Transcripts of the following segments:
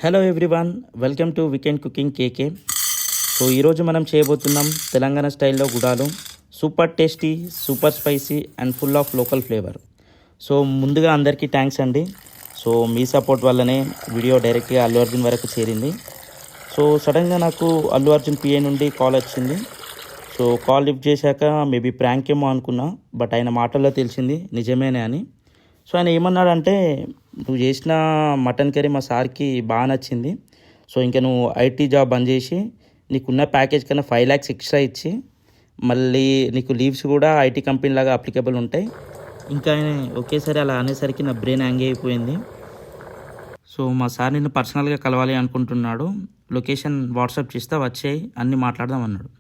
Hello everyone, welcome to weekend cooking KK. So ఈరోజు మనం చేయబోతున్నాం తెలంగాణ స్టైల్లో గుడాలు. Super tasty, super spicy and full of local flavour. So ముందుగా అందరికీ థ్యాంక్స్ అండి. సో మీ సపోర్ట్ వల్లనే వీడియో డైరెక్ట్గా అల్లు అర్జున్ వరకు చేరింది. సో సడన్గా నాకు అల్లు అర్జున్ పిఏ నుండి కాల్ వచ్చింది. సో కాల్ లిఫ్ట్ చేశాక మేబీ ప్రాంక్ ఏమో అనుకున్నా, బట్ ఆయన మాటల్లో తెలిసింది నిజమేనే అని. సో ఆయన ఏమన్నాడంటే, నువ్వు చేసిన మటన్ కర్రీ మా సార్కి బాగా నచ్చింది. సో ఇంకా నువ్వు ఐటీ జాబ్ బంద్ చేసి నీకున్న ప్యాకేజ్ కన్నా 5 lakhs ఎక్స్ట్రా ఇచ్చి మళ్ళీ నీకు లీవ్స్ కూడా ఐటీ కంపెనీ లాగా అప్లికబుల్ ఉంటాయి. ఇంకా ఆయన ఒకేసారి అలా అనేసరికి నా బ్రెయిన్ హ్యాంగ్ అయిపోయింది. సో మా సార్ నిన్ను పర్సనల్గా కలవాలి అనుకుంటున్నాడు, లొకేషన్ వాట్సాప్ చేస్తా వచ్చేయి అన్నీ మాట్లాడదాం అన్నాడు.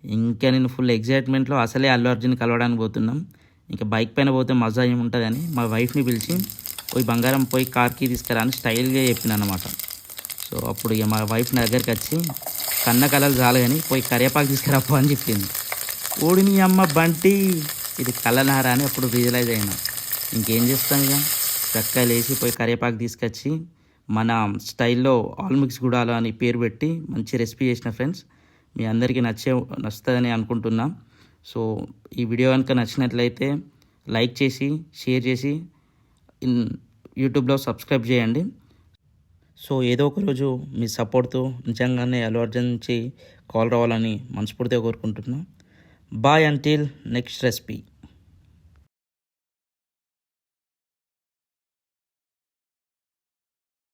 ఇంకా నేను ఫుల్ ఎగ్జైట్మెంట్లో అసలే అల్లు అర్జున్ కలవడానికి పోతున్నాం. ఇంకా బైక్ పైన పోతే మజా ఏముంటుందని మా వైఫ్ని పిలిచి పోయి బంగారం పోయి కార్కి తీసుకురా అని స్టైల్గా చెప్పిన అనమాట. సో అప్పుడు ఇక మా వైఫ్ నా దగ్గరికి వచ్చి కన్న కలలు చాలు కానీ పోయి కరివేపాకు తీసుకురాపో అని చెప్పింది. ఓడిని అమ్మ బంటి, ఇది కలనారా అని అప్పుడు రియలైజ్ అయినా. ఇంకేం చేస్తాం, ఇక చక్కలు వేసి పోయి కరివేపాకు తీసుకొచ్చి మన స్టైల్లో ఆల్ మిక్స్ గుడాలు అని పేరు పెట్టి మంచి రెసిపీ చేసిన ఫ్రెండ్స్. మీ అందరికీ నచ్చుతుందని అనుకుంటున్నా. సో ఈ వీడియో కనుక నచ్చినట్లయితే లైక్ చేసి షేర్ చేసి యూట్యూబ్లో సబ్స్క్రైబ్ చేయండి. సో ఏదో ఒక రోజు మీ సపోర్ట్తో నిజంగానే అల్లు అర్జున్ నుంచి కాల్ రావాలని మనస్ఫూర్తిగా కోరుకుంటున్నాను. Bye until next recipe.